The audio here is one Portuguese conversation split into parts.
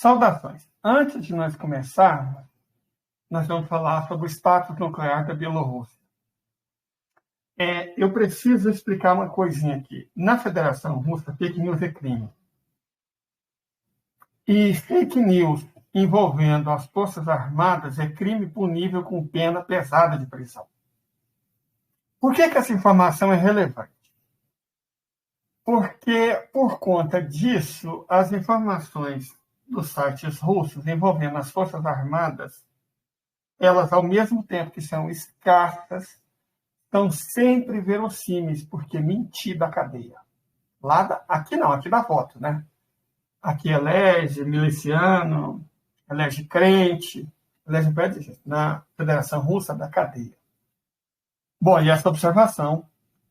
Saudações. Antes de nós começarmos, nós vamos falar sobre o status nuclear da Bielorrússia. Eu preciso explicar uma coisinha aqui. Na Federação Russa, fake news é crime. E fake news envolvendo as Forças Armadas é crime punível com pena pesada de prisão. Por que essa informação é relevante? Porque, por conta disso, as informações dos sites russos envolvendo as Forças Armadas, elas, ao mesmo tempo que são escassas, são sempre verossímeis, porque mentir da cadeia. Aqui não, aqui dá voto, né? Aqui elege miliciano, elege crente, elege na Federação Russa da cadeia. Bom, e essa observação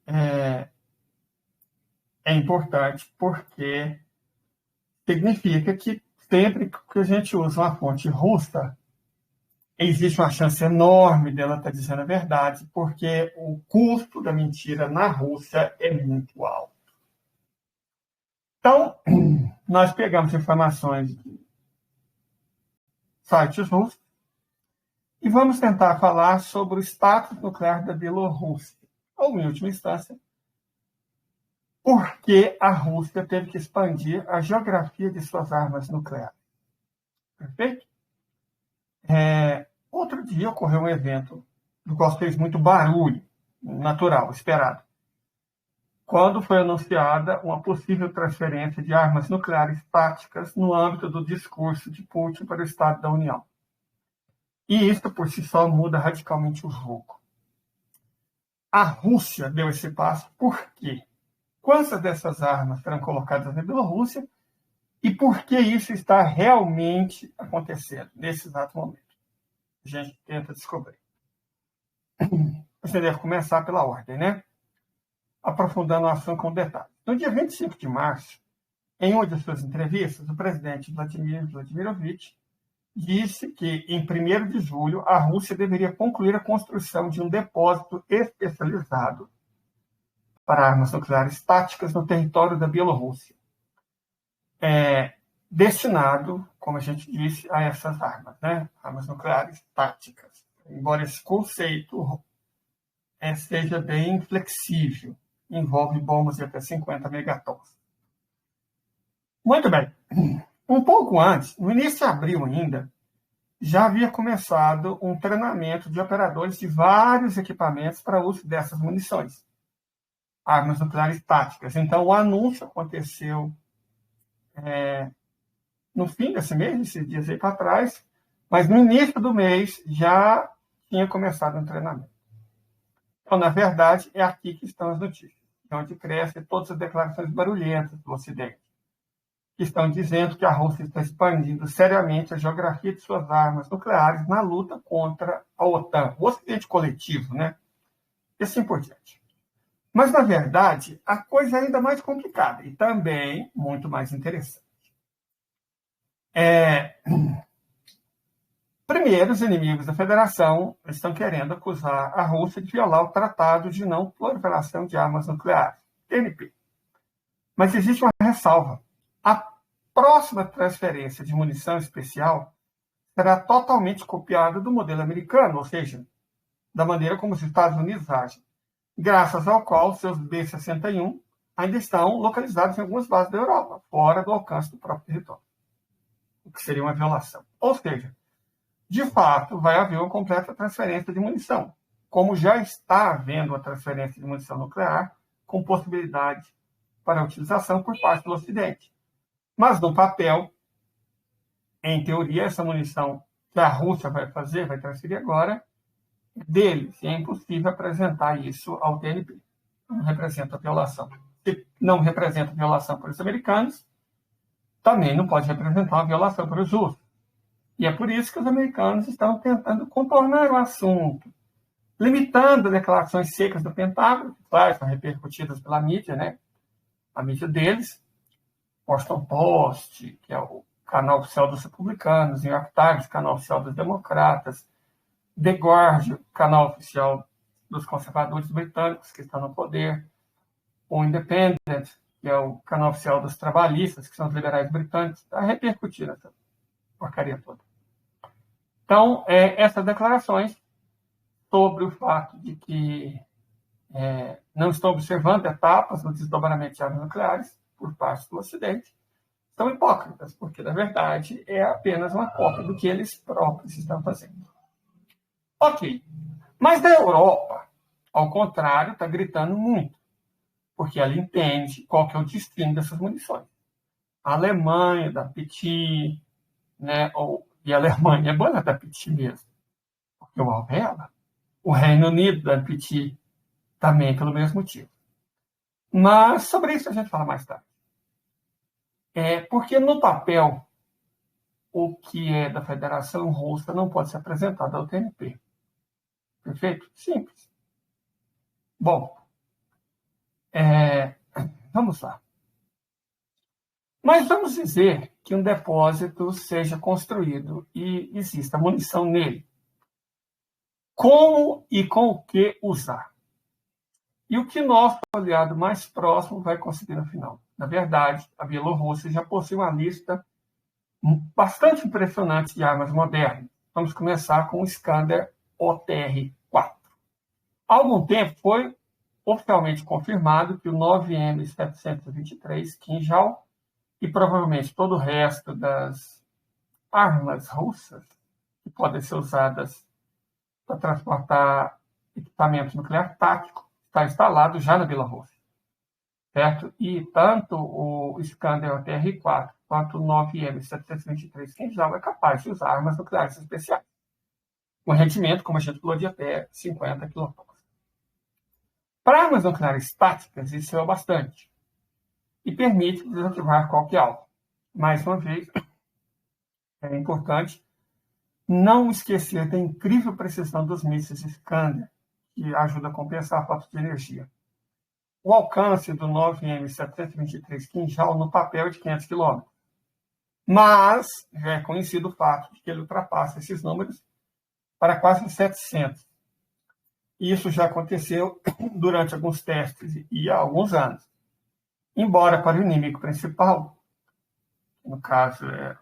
é importante porque significa que sempre que a gente usa uma fonte russa, existe uma chance enorme dela estar dizendo a verdade, porque o custo da mentira na Rússia é muito alto. Então, nós pegamos informações de sites russos e vamos tentar falar sobre o status nuclear da Bielorrússia, ou, em última instância, por que a Rússia teve que expandir a geografia de suas armas nucleares. Perfeito? Outro dia ocorreu um evento do qual fez muito barulho, natural, esperado, quando foi anunciada uma possível transferência de armas nucleares táticas no âmbito do discurso de Putin para o Estado da União. E isso, por si só, muda radicalmente o jogo. A Rússia deu esse passo por quê? Quantas dessas armas serão colocadas na Bielorrússia e por que isso está realmente acontecendo nesse exato momento? A gente tenta descobrir. Você deve começar pela ordem, né? Aprofundando o assunto com detalhes. No dia 25 de março, em uma de suas entrevistas, o presidente Vladimir Vladimirovich disse que, em 1º de julho, a Rússia deveria concluir a construção de um depósito especializado para armas nucleares táticas no território da Bielorrússia, destinado, como a gente disse, a essas armas, né? Armas nucleares táticas. Embora esse conceito seja bem flexível, envolve bombas de até 50 megatons. Muito bem. Um pouco antes, no início de abril ainda, já havia começado um treinamento de operadores de vários equipamentos para uso dessas munições, armas nucleares táticas. Então, o anúncio aconteceu no fim desse mês, esses dias aí para trás, mas no início do mês já tinha começado um treinamento. Então, na verdade, é aqui que estão as notícias, onde crescem todas as declarações barulhentas do Ocidente, que estão dizendo que a Rússia está expandindo seriamente a geografia de suas armas nucleares na luta contra a OTAN, o Ocidente coletivo, né? E assim por diante. Mas, na verdade, a coisa é ainda mais complicada e também muito mais interessante. Primeiro, os inimigos da Federação estão querendo acusar a Rússia de violar o Tratado de Não Proliferação de Armas Nucleares, TNP. Mas existe uma ressalva. A próxima transferência de munição especial será totalmente copiada do modelo americano, ou seja, da maneira como os Estados Unidos agem, graças ao qual seus B-61 ainda estão localizados em algumas bases da Europa, fora do alcance do próprio território, o que seria uma violação. Ou seja, de fato, vai haver uma completa transferência de munição, como já está havendo a transferência de munição nuclear, com possibilidade para a utilização por parte do Ocidente. Mas, no papel, em teoria, essa munição que a Rússia vai transferir agora, é deles. E é impossível apresentar isso ao TNP. Não representa violação. Se não representa violação para os americanos, também não pode representar uma violação para os russos. E é por isso que os americanos estão tentando contornar o assunto, limitando declarações secas do Pentágono, que, claro, são repercutidas pela mídia, né? A mídia deles, Washington Post, que é o canal oficial dos republicanos, New York Times, canal oficial dos democratas, The Guardian, canal oficial dos conservadores britânicos que estão no poder, o Independent, que é o canal oficial dos trabalhistas, que são os liberais britânicos, está repercutindo porcaria toda. Então, essas declarações sobre o fato de que não estão observando etapas no desdobramento de armas nucleares por parte do Ocidente são hipócritas, porque, na verdade, é apenas uma cópia do que eles próprios estão fazendo. Ok. Mas a Europa, ao contrário, está gritando muito, porque ela entende qual que é o destino dessas munições. A Alemanha, da PT, né, e a Alemanha é boa da PT mesmo, porque o alvo é ela. O Reino Unido, da PT, também pelo mesmo motivo. Mas sobre isso a gente fala mais tarde. Porque no papel, o que é da Federação Russa não pode ser apresentado ao TNP. Perfeito? Simples. Bom, vamos lá. Mas vamos dizer que um depósito seja construído e exista munição nele. Como e com o que usar? E o que nosso aliado mais próximo vai conseguir no final? Na verdade, a Bielorrússia já possui uma lista bastante impressionante de armas modernas. Vamos começar com o Iskander OTR-4. Há algum tempo foi oficialmente confirmado que o 9M723 Kinjal e provavelmente todo o resto das armas russas que podem ser usadas para transportar equipamento nuclear tático está instalado já na Bielorrússia, certo? E tanto o Iskander OTR-4 quanto o 9M723 Kinjal é capaz de usar armas nucleares especiais, com rendimento, como a gente falou, de até 50 kW. Para armas nucleares táticas, isso é bastante e permite desativar qualquer alvo. Mais uma vez, é importante não esquecer da incrível precisão dos mísseis Iskander, que ajuda a compensar a falta de energia. O alcance do 9M723 Kinjal no papel é de 500 km. Mas já é conhecido o fato de que ele ultrapassa esses números para quase 700. Isso já aconteceu durante alguns testes e há alguns anos. Embora para o inimigo principal, no caso é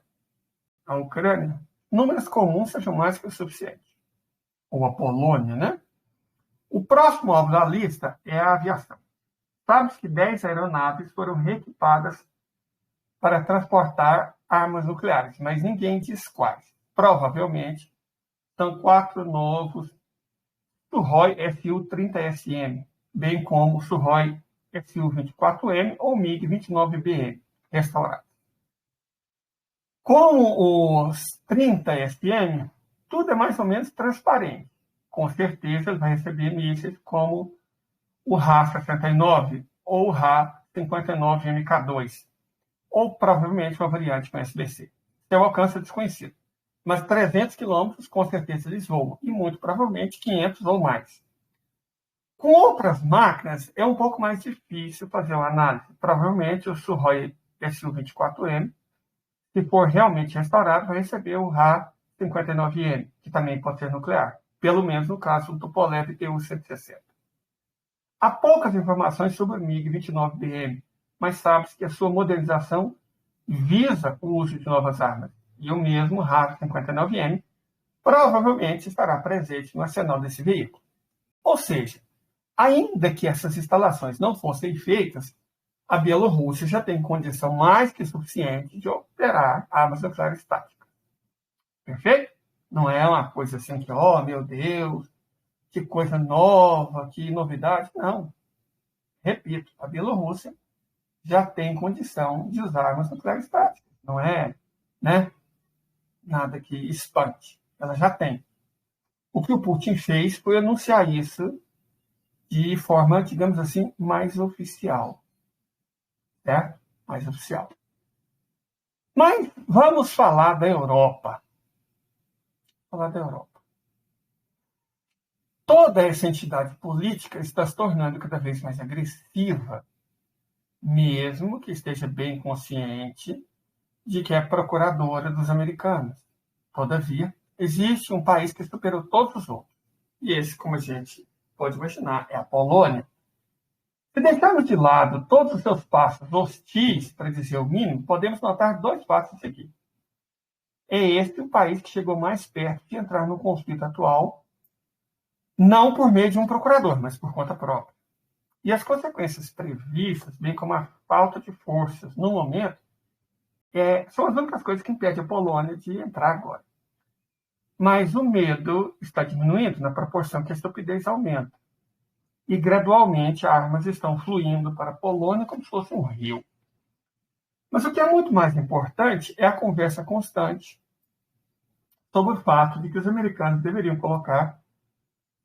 a Ucrânia, números comuns sejam mais que o suficiente. Ou a Polônia, né? O próximo alvo da lista é a aviação. Sabe-se que 10 aeronaves foram reequipadas para transportar armas nucleares, mas ninguém diz quais. Provavelmente são 4 novos Sukhoi Su-30SM, bem como o Sukhoi Su-24M ou MiG-29BM, restaurados. Com os 30 SM, tudo é mais ou menos transparente. Com certeza ele vai receber mísseis como o Ra-69 ou o Ra-59MK2, ou provavelmente uma variante com SBC. Seu alcance é desconhecido. Mas 300 quilômetros, com certeza, eles voam. E muito provavelmente 500 ou mais. Com outras máquinas, é um pouco mais difícil fazer uma análise. Provavelmente o Sukhoi Su-24M, se for realmente restaurado, vai receber o Ra-59M, que também pode ser nuclear. Pelo menos no caso do Tupolev Tu-160. Há poucas informações sobre o MiG-29BM, mas sabe-se que a sua modernização visa o uso de novas armas. E o mesmo Ra-59M provavelmente estará presente no arsenal desse veículo. Ou seja, ainda que essas instalações não fossem feitas, a Bielorrússia já tem condição mais que suficiente de operar armas nucleares táticas. Perfeito? Não é uma coisa assim que, oh, meu Deus, que coisa nova, que novidade. Não. Repito, a Bielorrússia já tem condição de usar armas nucleares táticas. Não é, né? Nada que espante. Ela já tem. O que o Putin fez foi anunciar isso de forma, digamos assim, mais oficial. Certo? Mais oficial. Mas vamos falar da Europa. Falar da Europa. Toda essa entidade política está se tornando cada vez mais agressiva, mesmo que esteja bem consciente de que é procuradora dos americanos. Todavia, existe um país que superou todos os outros. E esse, como a gente pode imaginar, é a Polônia. Se deixarmos de lado todos os seus passos hostis, para dizer o mínimo, podemos notar 2 passos aqui. é este o país que chegou mais perto de entrar no conflito atual, não por meio de um procurador, mas por conta própria. E as consequências previstas, bem como a falta de forças no momento, são as únicas coisas que impedem a Polônia de entrar agora. Mas o medo está diminuindo na proporção que a estupidez aumenta. E, gradualmente, armas estão fluindo para a Polônia como se fosse um rio. Mas o que é muito mais importante é a conversa constante sobre o fato de que os americanos deveriam colocar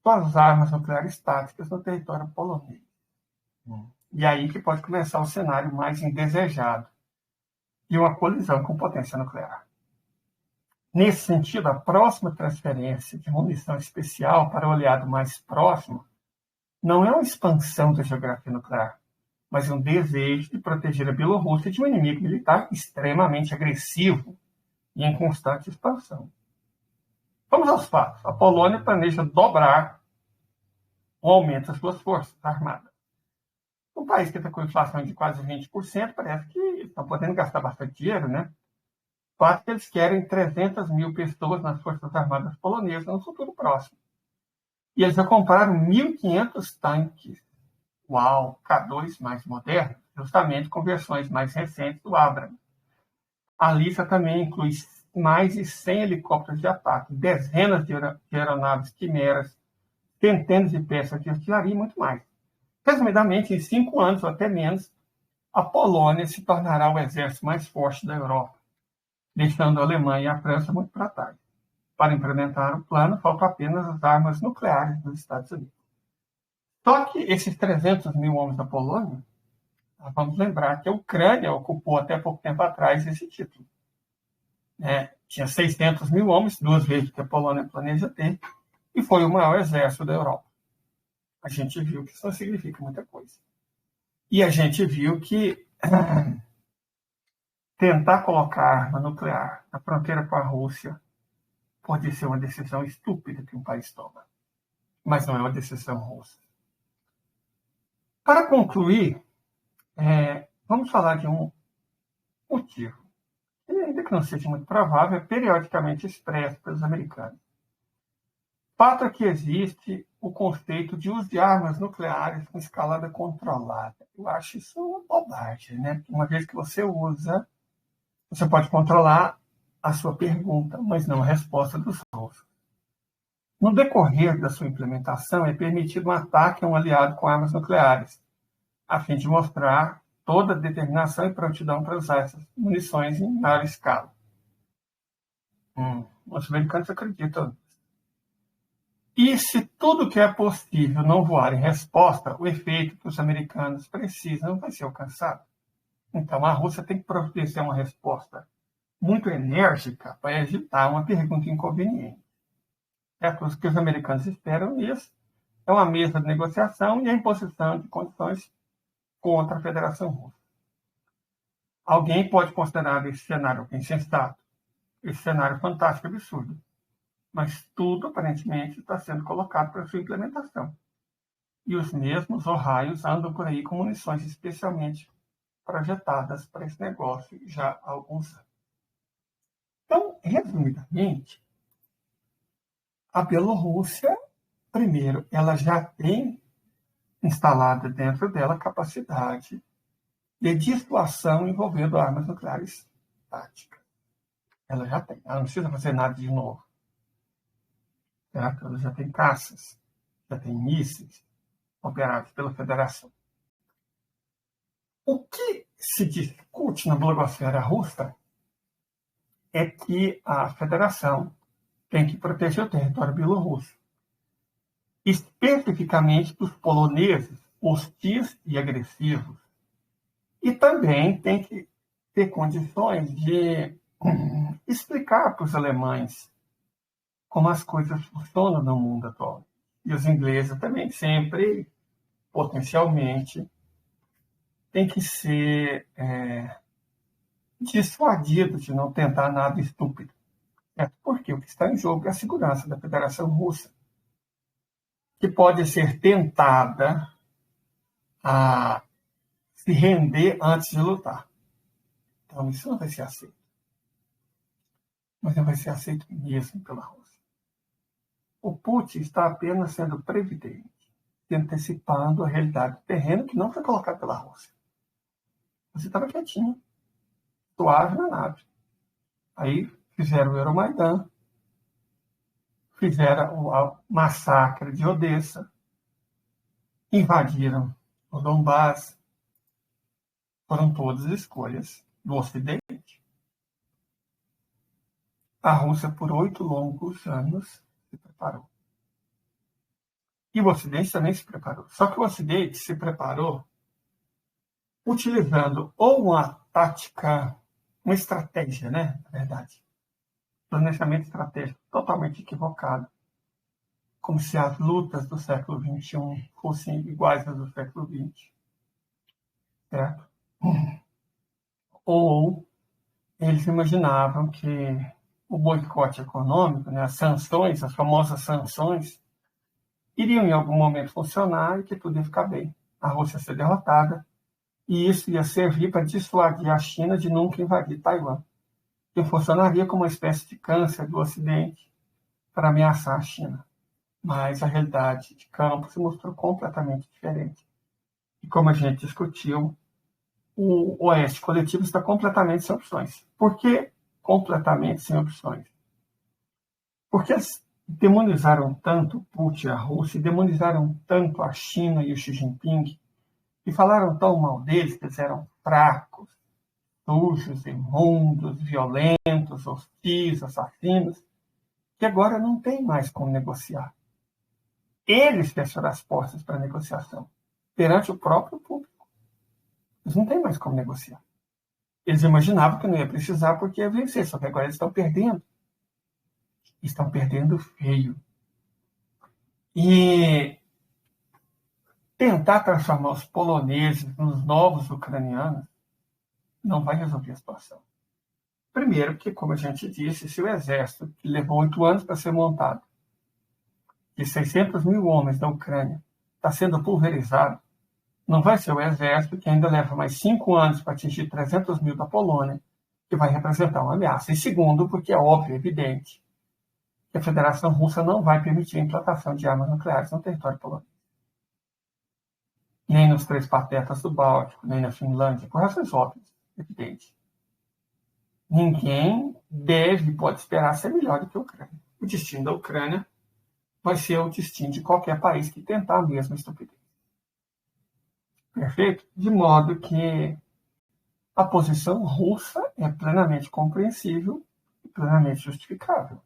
suas armas nucleares táticas no território polonês. E aí que pode começar o cenário mais indesejado de uma colisão com potência nuclear. Nesse sentido, a próxima transferência de munição especial para o aliado mais próximo não é uma expansão da geografia nuclear, mas um desejo de proteger a Bielorrússia de um inimigo militar extremamente agressivo e em constante expansão. Vamos aos fatos. A Polônia planeja dobrar o aumento das suas forças armadas. Um país que está com inflação de quase 20%, parece que estão podendo gastar bastante dinheiro, né? O fato é que eles querem 300 mil pessoas nas Forças Armadas polonesas no futuro próximo. E eles já compraram 1.500 tanques. Uau! K2 mais modernos, justamente com versões mais recentes do Abrams. A lista também inclui mais de 100 helicópteros de ataque, dezenas de aeronaves quimeras, centenas de peças de artilharia e muito mais. Resumidamente, em 5 anos ou até menos, a Polônia se tornará o exército mais forte da Europa, deixando a Alemanha e a França muito para trás. Para implementar o plano, faltam apenas as armas nucleares dos Estados Unidos. Só que esses 300 mil homens da Polônia, vamos lembrar que a Ucrânia ocupou até pouco tempo atrás esse título. Tinha 600 mil homens, 2 vezes que a Polônia planeja ter, e foi o maior exército da Europa. A gente viu que isso não significa muita coisa. E a gente viu que tentar colocar arma nuclear na fronteira com a Rússia pode ser uma decisão estúpida que um país toma, mas não é uma decisão russa. Para concluir, vamos falar de um motivo, que, ainda que não seja muito provável, é periodicamente expresso pelos americanos. O fato é que existe o conceito de uso de armas nucleares com escalada controlada. Eu acho isso uma bobagem, né? Uma vez que você usa, você pode controlar a sua pergunta, mas não a resposta dos russos. No decorrer da sua implementação, é permitido um ataque a um aliado com armas nucleares, a fim de mostrar toda a determinação e prontidão para usar essas munições em maior escala. Os americanos acreditam. E se tudo que é possível não voar em resposta, o efeito que os americanos precisam vai ser alcançado. Então, a Rússia tem que providenciar uma resposta muito enérgica para evitar uma pergunta inconveniente. O que os americanos esperam nisso é uma mesa de negociação e a imposição de condições contra a Federação Russa. Alguém pode considerar esse cenário insensato, esse cenário fantástico, absurdo, mas tudo, aparentemente, está sendo colocado para sua implementação. E os mesmos Ohaios andam por aí com munições especialmente projetadas para esse negócio já há alguns anos. Então, resumidamente, a Bielorrússia, primeiro, ela já tem instalada dentro dela capacidade de dissuasão envolvendo armas nucleares táticas. Ela já tem. Ela não precisa fazer nada de novo. Certo? Ela já tem caças, já tem mísseis operados pela Federação. O que se discute na blogosfera russa é que a Federação tem que proteger o território bielorrusso, especificamente dos poloneses hostis e agressivos. E também tem que ter condições de explicar para os alemães como as coisas funcionam no mundo atual. E os ingleses também sempre, potencialmente, têm que ser dissuadidos de não tentar nada estúpido. Porque o que está em jogo é a segurança da Federação Russa, que pode ser tentada a se render antes de lutar. Então, isso não vai ser aceito. mas não vai ser aceito mesmo pela Rússia. O Putin está apenas sendo previdente, antecipando a realidade do terreno que não foi colocada pela Rússia. Você estava quietinho, suave na nave. Aí fizeram o Euromaidan, fizeram o massacre de Odessa, invadiram o Donbass. Foram todas escolhas do Ocidente. A Rússia, por 8 longos anos, se preparou. E o Ocidente também se preparou. Só que o Ocidente se preparou utilizando ou uma tática, uma estratégia, né? Na verdade. Planejamento estratégico totalmente equivocado. Como se as lutas do século XXI fossem iguais às do século XX. Certo? Ou eles imaginavam que o boicote econômico, né, as sanções, as famosas sanções, iriam em algum momento funcionar e que tudo ia ficar bem. A Rússia ia ser derrotada e isso ia servir para dissuadir a China de nunca invadir Taiwan, que funcionaria como uma espécie de câncer do Ocidente para ameaçar a China. Mas a realidade de campo se mostrou completamente diferente. E como a gente discutiu, o Oeste coletivo está completamente sem opções. Por que completamente sem opções? Porque eles demonizaram tanto Putin e a Rússia, demonizaram tanto a China e o Xi Jinping, e falaram tão mal deles, que eles eram fracos, sujos, imundos, violentos, hostis, assassinos, que agora não tem mais como negociar. Eles fecharam as portas para a negociação, perante o próprio público. Eles não têm mais como negociar. Eles imaginavam que não ia precisar porque ia vencer, só que agora eles estão perdendo. Estão perdendo feio. E tentar transformar os poloneses nos novos ucranianos não vai resolver a situação. Primeiro, porque, como a gente disse, se o exército, que levou 8 anos para ser montado, de 600 mil homens da Ucrânia, está sendo pulverizado, não vai ser o exército, que ainda leva mais 5 anos para atingir 300 mil da Polônia, que vai representar uma ameaça. E segundo, porque é óbvio, evidente, que a Federação Russa não vai permitir a implantação de armas nucleares no território polonês. Nem nos 3 patetas do Báltico, nem na Finlândia, por razões óbvias, evidente. Ninguém deve e pode esperar ser melhor do que a Ucrânia. O destino da Ucrânia vai ser o destino de qualquer país que tentar a mesma estupidez. Perfeito? De modo que a posição russa é plenamente compreensível e plenamente justificável.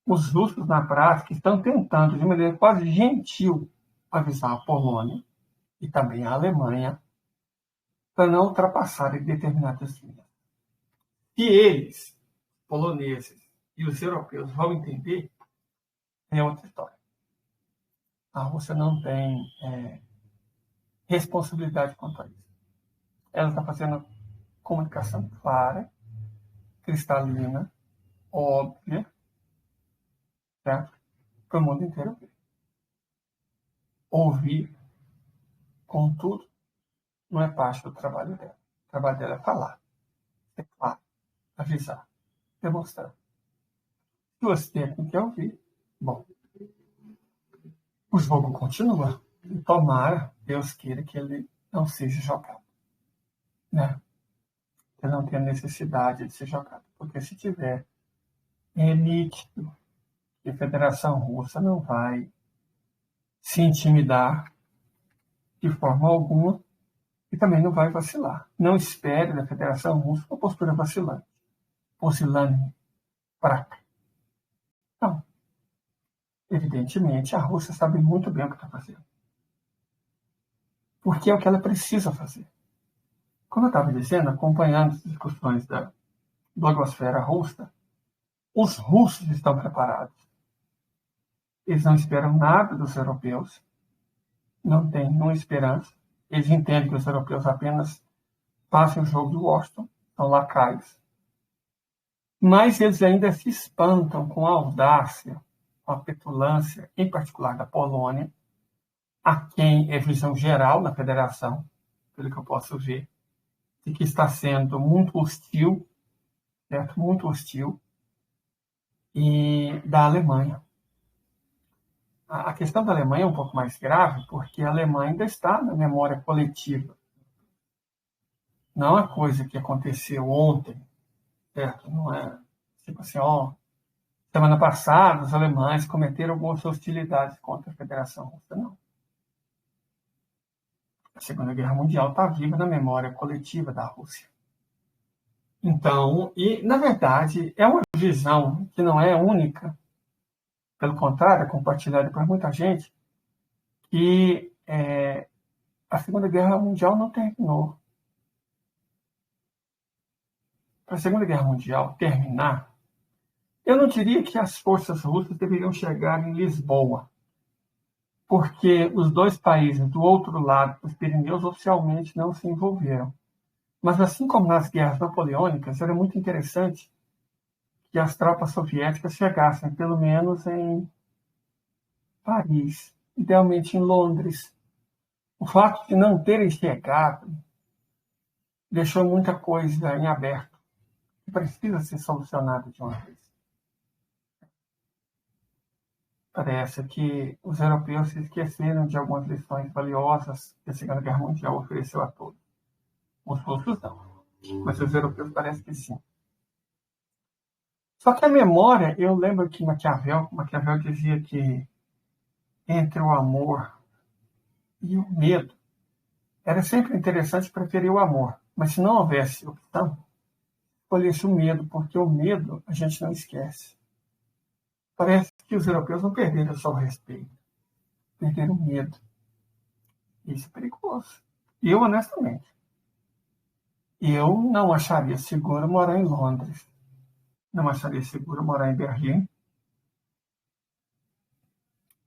Os russos, na prática, estão tentando, de maneira quase gentil, avisar a Polônia e também a Alemanha para não ultrapassarem determinadas linhas. Se eles, poloneses e os europeus, vão entender, é outra história. A Rússia não tem responsabilidade quanto a isso. Ela está fazendo comunicação clara, cristalina, óbvia, certo? Para o mundo inteiro ver. Ouvir, contudo, não é parte do trabalho dela. O trabalho dela é falar, é claro, avisar, demonstrar. Se o Ocidente não quer ouvir, bom, o jogo continua. E tomara, Deus queira, que ele não seja jogado. Né? Que não tenha necessidade de ser jogado. Porque se tiver, é nítido que a Federação Russa não vai se intimidar de forma alguma e também não vai vacilar. Não espere da Federação Russa uma postura vacilante, fraca. Não. Evidentemente, a Rússia sabe muito bem o que está fazendo. Porque é o que ela precisa fazer. Como eu estava dizendo, acompanhando as discussões da blogosfera russa, os russos estão preparados. Eles não esperam nada dos europeus, não têm nenhuma esperança. Eles entendem que os europeus apenas passam o jogo de Washington, são lacaios. Mas eles ainda se espantam com a audácia, com a petulância, em particular da Polônia, a quem é visão geral na federação, pelo que eu posso ver, de que está sendo muito hostil certo? Muito hostil, e da Alemanha. A questão da Alemanha é um pouco mais grave, porque a Alemanha ainda está na memória coletiva. Não é coisa que aconteceu ontem, certo? Não é tipo assim, ó, semana passada os alemães cometeram algumas hostilidades contra a Federação Russa, não. A Segunda Guerra Mundial está viva na memória coletiva da Rússia. Então, e na verdade é uma visão que não é única, pelo contrário, é compartilhada por muita gente, que a Segunda Guerra Mundial não terminou. Para a Segunda Guerra Mundial terminar, eu não diria que as forças russas deveriam chegar em Lisboa, porque os dois países do outro lado dos Pirineus oficialmente não se envolveram. Mas assim como nas guerras napoleônicas, era muito interessante que as tropas soviéticas chegassem pelo menos em Paris, idealmente em Londres. O fato de não terem chegado deixou muita coisa em aberto, que precisa ser solucionada de uma vez. Parece que os europeus se esqueceram de algumas lições valiosas que a Segunda Guerra Mundial ofereceu a todos. Os russos não, mas os europeus parece que sim. Só que a memória, eu lembro que Maquiavel dizia que entre o amor e o medo, era sempre interessante preferir o amor, mas se não houvesse opção, escolhesse o medo, porque o medo a gente não esquece. Parece que os europeus não perderam só o respeito, perderam o medo. Isso é perigoso. Eu, honestamente, eu não acharia seguro morar em Londres. Não acharia seguro morar em Berlim.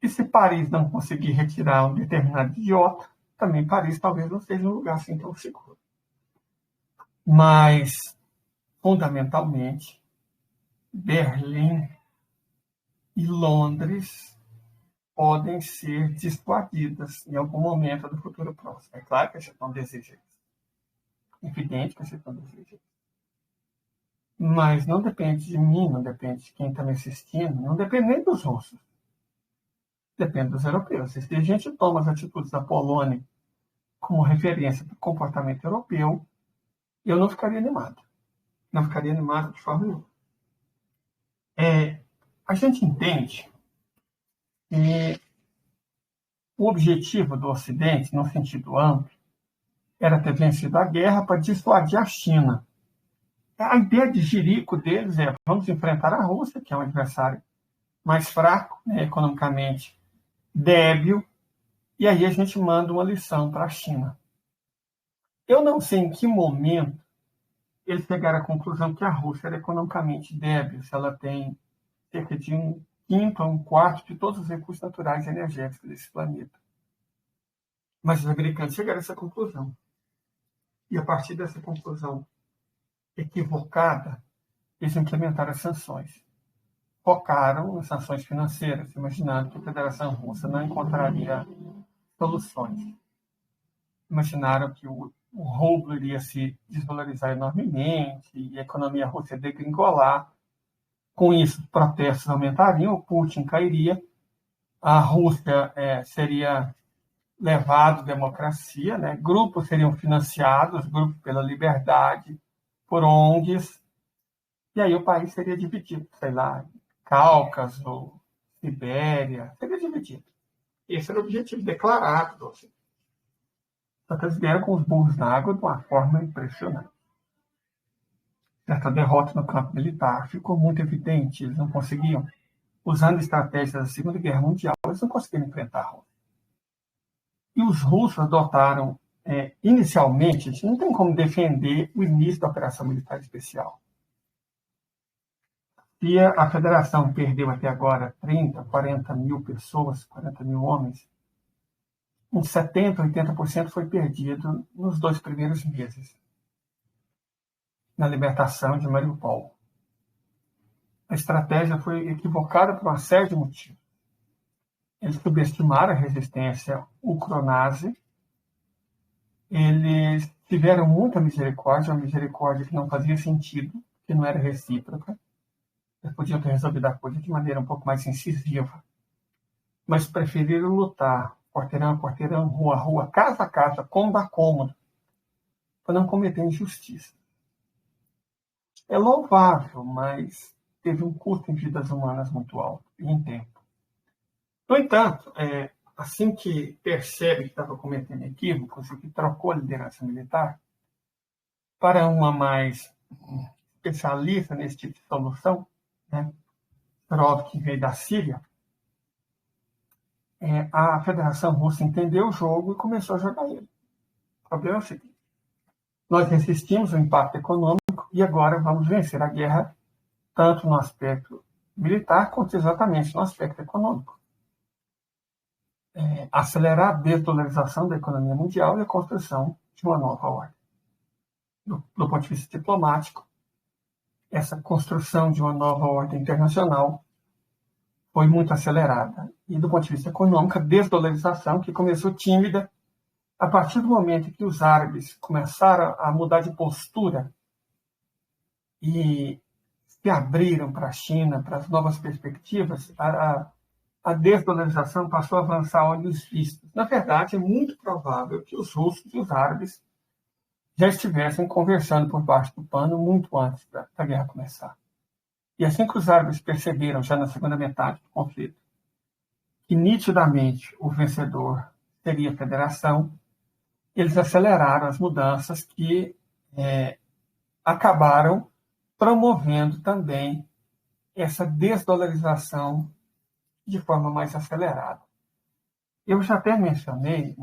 E se Paris não conseguir retirar um determinado idiota, também Paris talvez não seja um lugar assim tão seguro. Mas, fundamentalmente, Berlim e Londres podem ser dissuadidas em algum momento do futuro próximo. É claro que a gente não deseja isso. Evidente que a gente não deseja isso. Mas não depende de mim, não depende de quem está me assistindo, não depende nem dos russos. Depende dos europeus. Se a gente toma as atitudes da Polônia como referência para o comportamento europeu, eu não ficaria animado. Não ficaria animado de forma nenhuma. A gente entende que o objetivo do Ocidente, no sentido amplo, era ter vencido a guerra para dissuadir a China. A ideia de jirico deles é: vamos enfrentar a Rússia, que é um adversário mais fraco, né, economicamente débil, e aí a gente manda uma lição para a China. Eu não sei em que momento eles chegaram à conclusão que a Rússia era economicamente débil, se ela tem cerca de 1/5 a 1/4 de todos os recursos naturais e energéticos desse planeta. Mas os americanos chegaram a essa conclusão. E a partir dessa conclusão equivocada, eles implementaram as sanções. Focaram nas sanções financeiras, imaginando que a Federação Russa não encontraria soluções. Imaginaram que o rublo iria se desvalorizar enormemente e a economia russa ia degringolar. Com isso, os protestos aumentariam, o Putin cairia, a Rússia seria levado à democracia, né? Grupos seriam financiados, grupos pela liberdade, por ONGs, e aí o país seria dividido, sei lá, Cáucaso, Sibéria, seria dividido. Esse era o objetivo declarado do Ocidente. Só que eles vieram com os burros na água de uma forma impressionante. Essa derrota no campo militar ficou muito evidente, eles não conseguiam, usando estratégias da Segunda Guerra Mundial, eles não conseguiram enfrentar a Rússia. E os russos adotaram, inicialmente, a gente não tem como defender o início da Operação Militar Especial. Se a Federação perdeu até agora 30, 40 mil pessoas, 40 mil homens, uns 70%, 80% foi perdido nos 2 primeiros meses, na libertação de Mariupol. A estratégia foi equivocada por uma série de motivos. Eles subestimaram a resistência ucronazi, eles tiveram muita misericórdia, uma misericórdia que não fazia sentido, que não era recíproca. Eles podiam ter resolvido a coisa de maneira um pouco mais incisiva, mas preferiram lutar quarteirão a quarteirão, rua a rua, casa a casa, cômodo a cômodo, para não cometer injustiça. É louvável, mas teve um custo em vidas humanas muito alto e em tempo. No entanto, assim que percebe que estava cometendo equívocos e que trocou a liderança militar para uma mais especialista nesse tipo de solução, né, que veio da Síria, a Federação Russa entendeu o jogo e começou a jogar ele. O problema é o seguinte: nós resistimos ao impacto econômico e agora vamos vencer a guerra tanto no aspecto militar quanto exatamente no aspecto econômico. Acelerar a desdolarização da economia mundial e a construção de uma nova ordem. Do ponto de vista diplomático, essa construção de uma nova ordem internacional foi muito acelerada. E do ponto de vista econômico, a desdolarização, que começou tímida, a partir do momento que os árabes começaram a mudar de postura e se abriram para a China, para as novas perspectivas, a desdolarização passou a avançar a olhos vistos. Na verdade, é muito provável que os russos e os árabes já estivessem conversando por baixo do pano muito antes da guerra começar. E assim que os árabes perceberam, já na segunda metade do conflito, que nitidamente o vencedor seria a federação, eles aceleraram as mudanças que acabaram promovendo também essa desdolarização de forma mais acelerada. Eu já até mencionei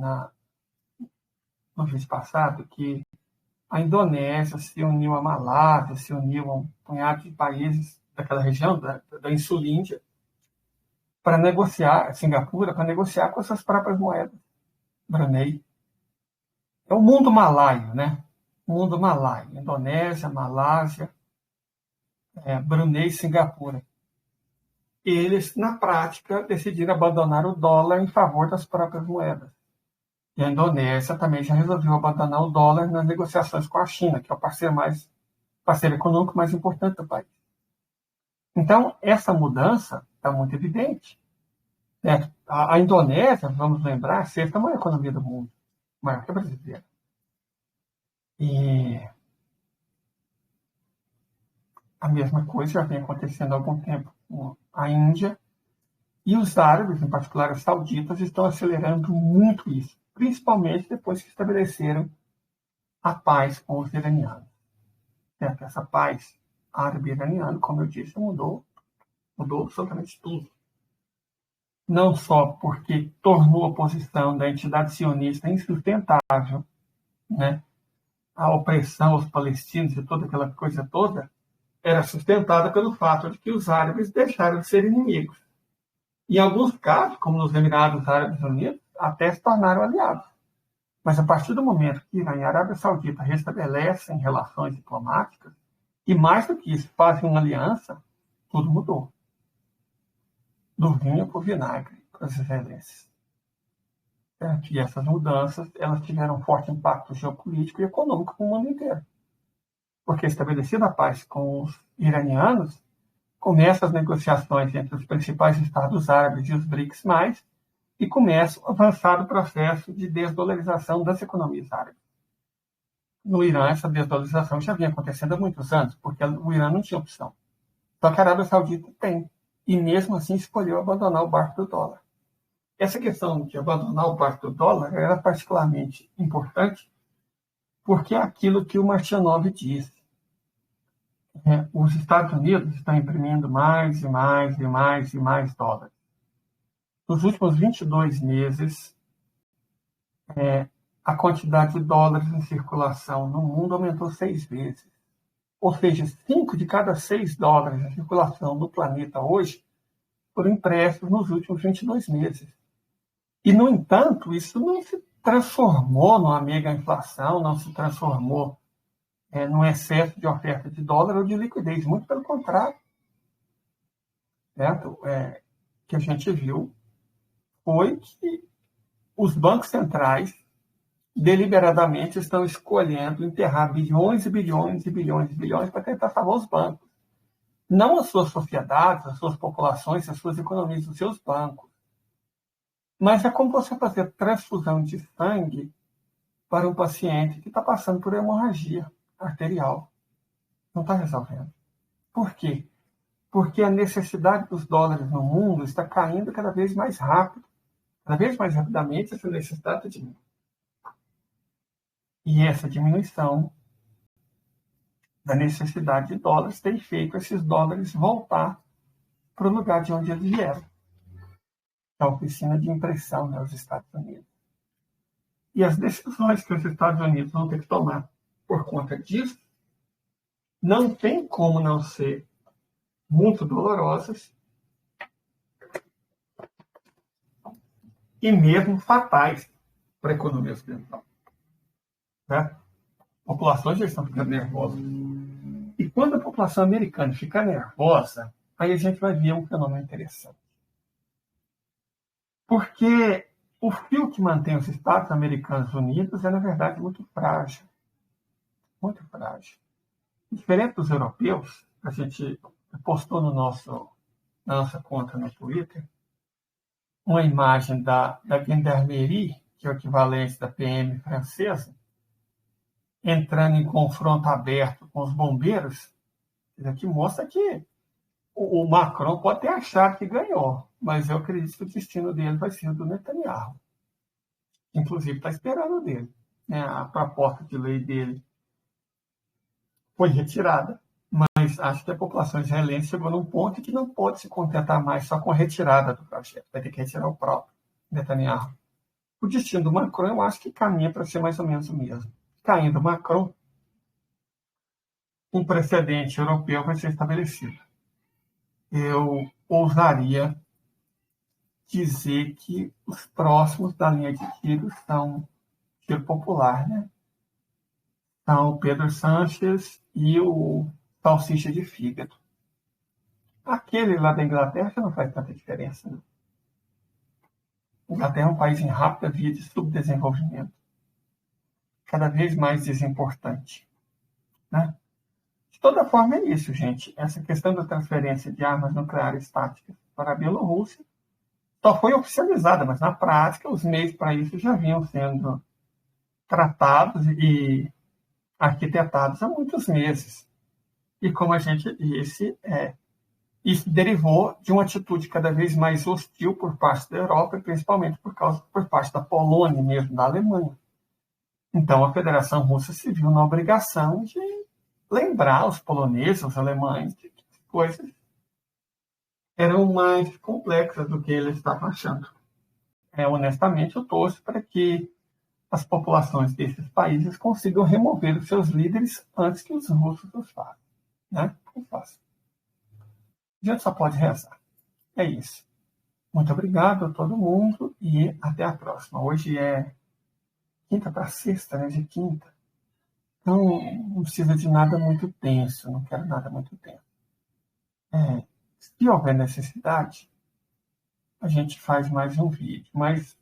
no vídeo passado que a Indonésia se uniu à Malásia, se uniu a um punhado de países daquela região, da Insulíndia, para negociar, Singapura, para negociar com as suas próprias moedas. Brunei. É o mundo malaio, né? O mundo malaio. Indonésia, Malásia, Brunei e Singapura. Eles, na prática, decidiram abandonar o dólar em favor das próprias moedas. E a Indonésia também já resolveu abandonar o dólar nas negociações com a China, que é o parceiro econômico mais importante do país. Então, essa mudança está muito evidente. Né? A Indonésia, vamos lembrar, é a sexta maior economia do mundo, maior que a brasileira. E a mesma coisa já vem acontecendo há algum tempo com a Índia. E os árabes, em particular os sauditas, estão acelerando muito isso, principalmente depois que estabeleceram a paz com os iranianos. Essa paz árabe-iraniana, como eu disse, mudou absolutamente tudo. Não só porque tornou a posição da entidade sionista insustentável, né? A opressão aos palestinos e toda aquela coisa toda era sustentada pelo fato de que os árabes deixaram de ser inimigos. Em alguns casos, como nos Emirados Árabes Unidos, até se tornaram aliados. Mas a partir do momento que Irã e a Arábia Saudita restabelecem relações diplomáticas, e mais do que isso, fazem uma aliança, tudo mudou. Do vinho para o vinagre para os israelenses. E essas mudanças elas tiveram um forte impacto geopolítico e econômico no mundo inteiro. Porque, estabelecida a paz com os iranianos, começam as negociações entre os principais estados árabes e os BRICS+, e começa o avançado processo de desdolarização das economias árabes. No Irã, essa desdolarização já vinha acontecendo há muitos anos, porque o Irã não tinha opção. Só que a Arábia Saudita tem, e mesmo assim escolheu abandonar o barco do dólar. Essa questão de abandonar o barco do dólar era particularmente importante, porque é aquilo que o Martyanov disse. Os Estados Unidos estão imprimindo mais e mais e mais e mais dólares. Nos últimos 22 meses, a quantidade de dólares em circulação no mundo aumentou 6 vezes. Ou seja, 5 de cada 6 dólares em circulação no planeta hoje foram impressos nos últimos 22 meses. E, no entanto, isso não se transformou numa mega inflação, não se transformou num excesso de oferta de dólar ou de liquidez. Muito pelo contrário. Certo? Que a gente viu foi que os bancos centrais deliberadamente estão escolhendo enterrar bilhões e bilhões e bilhões e bilhões para tentar salvar os bancos. Não as suas sociedades, as suas populações, as suas economias, os seus bancos. Mas é como você fazer transfusão de sangue para um paciente que está passando por hemorragia arterial. Não está resolvendo. Por quê? Porque a necessidade dos dólares no mundo está caindo cada vez mais rápido. Cada vez mais rapidamente essa necessidade diminui. E essa diminuição da necessidade de dólares tem feito esses dólares voltar para o lugar de onde eles vieram. A oficina de impressão nos Estados Unidos. E as decisões que os Estados Unidos vão ter que tomar por conta disso não tem como não ser muito dolorosas e mesmo fatais para a economia ocidental. Né? Populações já estão ficando nervosas. E quando a população americana ficar nervosa, aí a gente vai ver um fenômeno interessante. Porque o fio que mantém os Estados Americanos unidos é, na verdade, muito frágil. Muito frágil. Diferente dos europeus, a gente postou na nossa conta no Twitter uma imagem da Gendarmerie, que é o equivalente da PM francesa, entrando em confronto aberto com os bombeiros, que mostra que o Macron pode ter achado que ganhou, mas eu acredito que o destino dele vai ser do Netanyahu. Inclusive, está esperando dele. A proposta de lei dele foi retirada, mas acho que a população israelense chegou num ponto que não pode se contentar mais só com a retirada do projeto. Vai ter que retirar o próprio Netanyahu. O destino do Macron, eu acho que caminha para ser mais ou menos o mesmo. Caindo Macron, um precedente europeu vai ser estabelecido. Eu ousaria dizer que os próximos da linha de tiro são tiro popular, né? São o Pedro Sánchez e o Salsicha de Fígado. Aquele lá da Inglaterra já não faz tanta diferença, né? A Inglaterra é um país em rápida via de subdesenvolvimento, cada vez mais desimportante, né? De toda forma, é isso, gente. Essa questão da transferência de armas nucleares táticas para a Bielorrússia só foi oficializada, mas na prática os meios para isso já vinham sendo tratados e arquitetados há muitos meses. E como a gente disse, isso derivou de uma atitude cada vez mais hostil por parte da Europa, e principalmente por parte da Polônia, mesmo da Alemanha. Então a Federação Russa se viu na obrigação de lembrar os poloneses, os alemães, de que as coisas eram mais complexas do que eles estavam achando. Honestamente, eu torço para que as populações desses países consigam remover os seus líderes antes que os russos os façam. Né? Não façam. A gente só pode rezar. É isso. Muito obrigado a todo mundo e até a próxima. Hoje é quinta para sexta, né? De quinta. Então, não precisa de nada muito tenso. Não quero nada muito tenso. Se houver necessidade, a gente faz mais um vídeo. Mas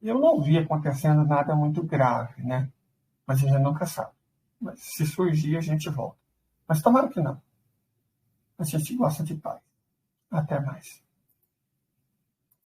eu não vi acontecendo nada muito grave, né? Mas a gente nunca sabe. Mas se surgir, a gente volta. Mas tomara que não. A gente gosta de paz. Até mais.